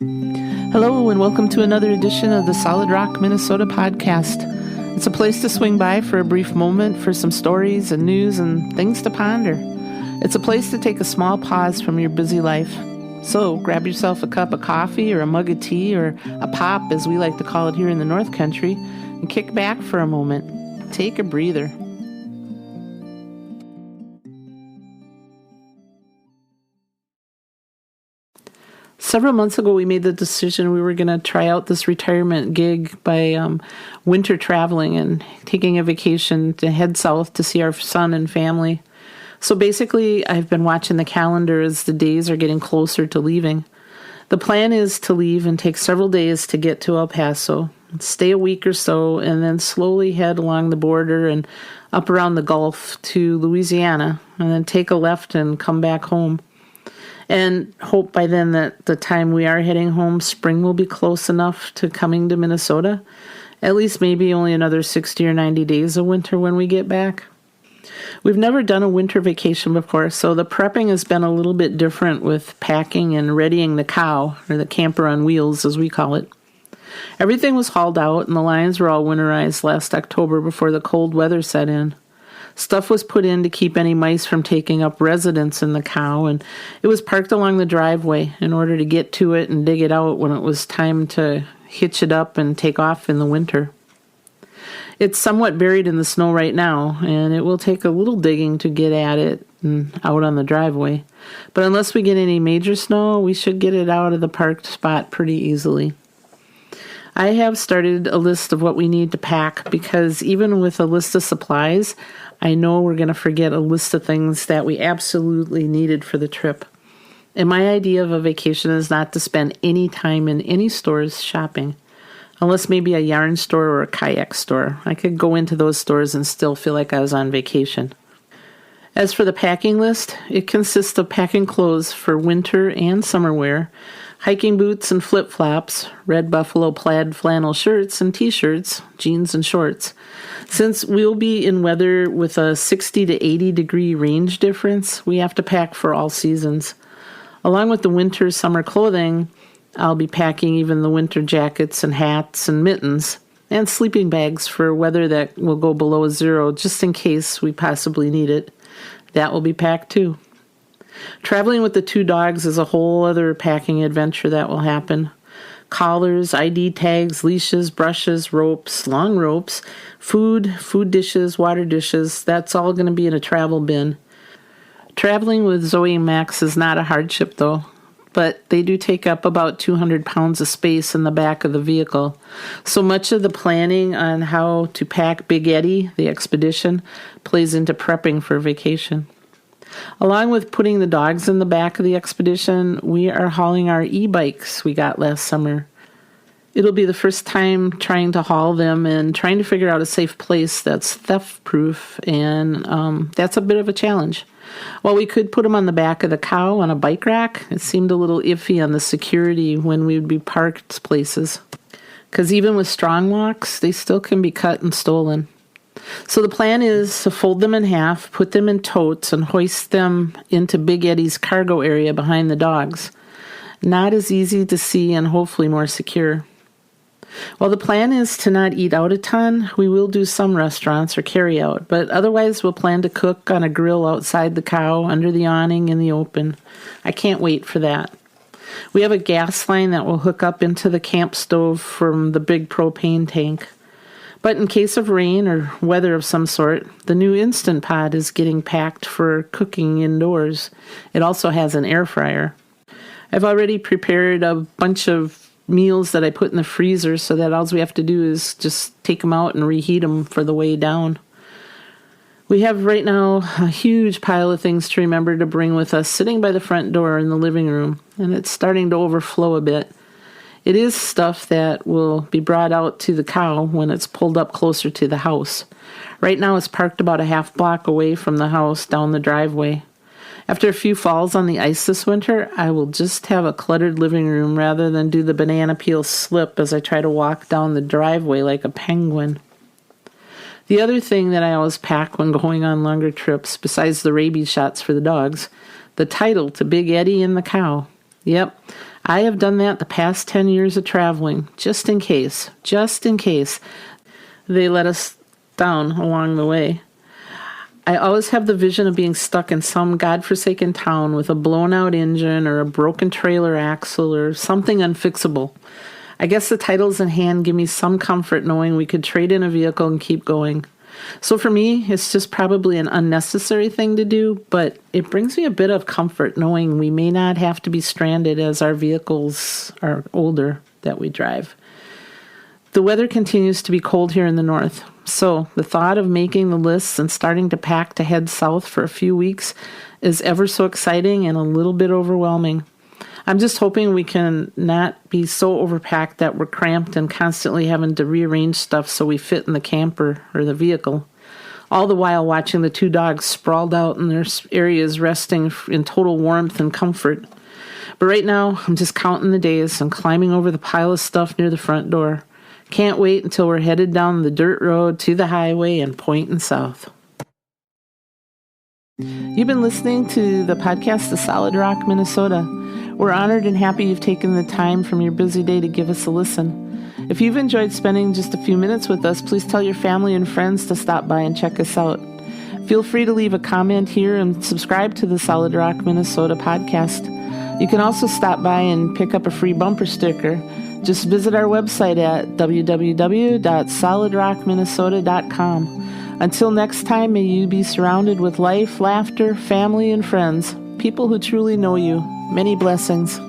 Hello, and welcome to another edition of the Solid Rock, Minnesota podcast. It's a place to swing by for a brief moment for some stories and news and things to ponder. It's a place to take a small pause from your busy life. So grab yourself a cup of coffee or a mug of tea or a pop, as we like to call it here in the North Country, and kick back for a moment. Take a breather. Several months ago, we made the decision we were going to try out this retirement gig by winter traveling and taking a vacation to head south to see our son and family. So basically, I've been watching the calendar as the days are getting closer to leaving. The plan is to leave and take several days to get to El Paso, stay a week or so, and then slowly head along the border and up around the Gulf to Louisiana, and then take a left and come back home. And hope by then that the time we are heading home, spring will be close enough to coming to Minnesota. At least maybe only another 60 or 90 days of winter when we get back. We've never done a winter vacation before, so the prepping has been a little bit different with packing and readying the cow, or the camper on wheels as we call it. Everything was hauled out and the lines were all winterized last October before the cold weather set in. Stuff was put in to keep any mice from taking up residence in the cow, and it was parked along the driveway in order to get to it and dig it out when it was time to hitch it up and take off in the winter. It's somewhat buried in the snow right now, and it will take a little digging to get at it and out on the driveway. But unless we get any major snow, we should get it out of the parked spot pretty easily. I have started a list of what we need to pack because even with a list of supplies, I know we're going to forget a list of things that we absolutely needed for the trip. And my idea of a vacation is not to spend any time in any stores shopping, unless maybe a yarn store or a kayak store. I could go into those stores and still feel like I was on vacation. As for the packing list, it consists of packing clothes for winter and summer wear, hiking boots and flip-flops, red buffalo plaid flannel shirts and t-shirts, jeans and shorts. Since we'll be in weather with a 60 to 80 degree range difference, we have to pack for all seasons. Along with the winter-summer clothing, I'll be packing even the winter jackets and hats and mittens, and sleeping bags for weather that will go below zero just in case we possibly need it. That will be packed too. Traveling with the two dogs is a whole other packing adventure that will happen. Collars, ID tags, leashes, brushes, ropes, long ropes, food dishes, water dishes, that's all going to be in a travel bin. Traveling with Zoe and Max is not a hardship though, but they do take up about 200 pounds of space in the back of the vehicle. So much of the planning on how to pack Big Eddie, the expedition, plays into prepping for vacation. Along with putting the dogs in the back of the expedition, we are hauling our e-bikes we got last summer. It'll be the first time trying to haul them and trying to figure out a safe place that's theft-proof, and that's a bit of a challenge. While we could put them on the back of the cow on a bike rack, it seemed a little iffy on the security when we would be parked places. Because even with strong locks, they still can be cut and stolen. So the plan is to fold them in half, put them in totes, and hoist them into Big Eddie's cargo area behind the dogs. Not as easy to see and hopefully more secure. While the plan is to not eat out a ton, we will do some restaurants or carry out, but otherwise we'll plan to cook on a grill outside the cow under the awning in the open. I can't wait for that. We have a gas line that will hook up into the camp stove from the big propane tank. But in case of rain or weather of some sort, the new Instant Pot is getting packed for cooking indoors. It also has an air fryer. I've already prepared a bunch of meals that I put in the freezer so that all we have to do is just take them out and reheat them for the way down. We have right now a huge pile of things to remember to bring with us sitting by the front door in the living room, and it's starting to overflow a bit. It is stuff that will be brought out to the cow when it's pulled up closer to the house. Right now it's parked about a half block away from the house down the driveway. After a few falls on the ice this winter, I will just have a cluttered living room rather than do the banana peel slip as I try to walk down the driveway like a penguin. The other thing that I always pack when going on longer trips, besides the rabies shots for the dogs, the title to Big Eddie and the cow. Yep, I have done that the past 10 years of traveling, just in case they let us down along the way. I always have the vision of being stuck in some godforsaken town with a blown-out engine or a broken trailer axle or something unfixable. I guess the titles in hand give me some comfort knowing we could trade in a vehicle and keep going. So for me, it's just probably an unnecessary thing to do, but it brings me a bit of comfort knowing we may not have to be stranded as our vehicles are older that we drive. The weather continues to be cold here in the north, so the thought of making the lists and starting to pack to head south for a few weeks is ever so exciting and a little bit overwhelming. I'm just hoping we can not be so overpacked that we're cramped and constantly having to rearrange stuff so we fit in the camper or the vehicle, all the while watching the 2 dogs sprawled out in their areas resting in total warmth and comfort. But right now, I'm just counting the days and climbing over the pile of stuff near the front door. Can't wait until we're headed down the dirt road to the highway and pointing south. You've been listening to the podcast, The Solid Rock, Minnesota. We're honored and happy you've taken the time from your busy day to give us a listen. If you've enjoyed spending just a few minutes with us, please tell your family and friends to stop by and check us out. Feel free to leave a comment here and subscribe to the Solid Rock, Minnesota podcast. You can also stop by and pick up a free bumper sticker. Just visit our website at www.solidrockminnesota.com. Until next time, may you be surrounded with life, laughter, family, and friends, people who truly know you. Many blessings.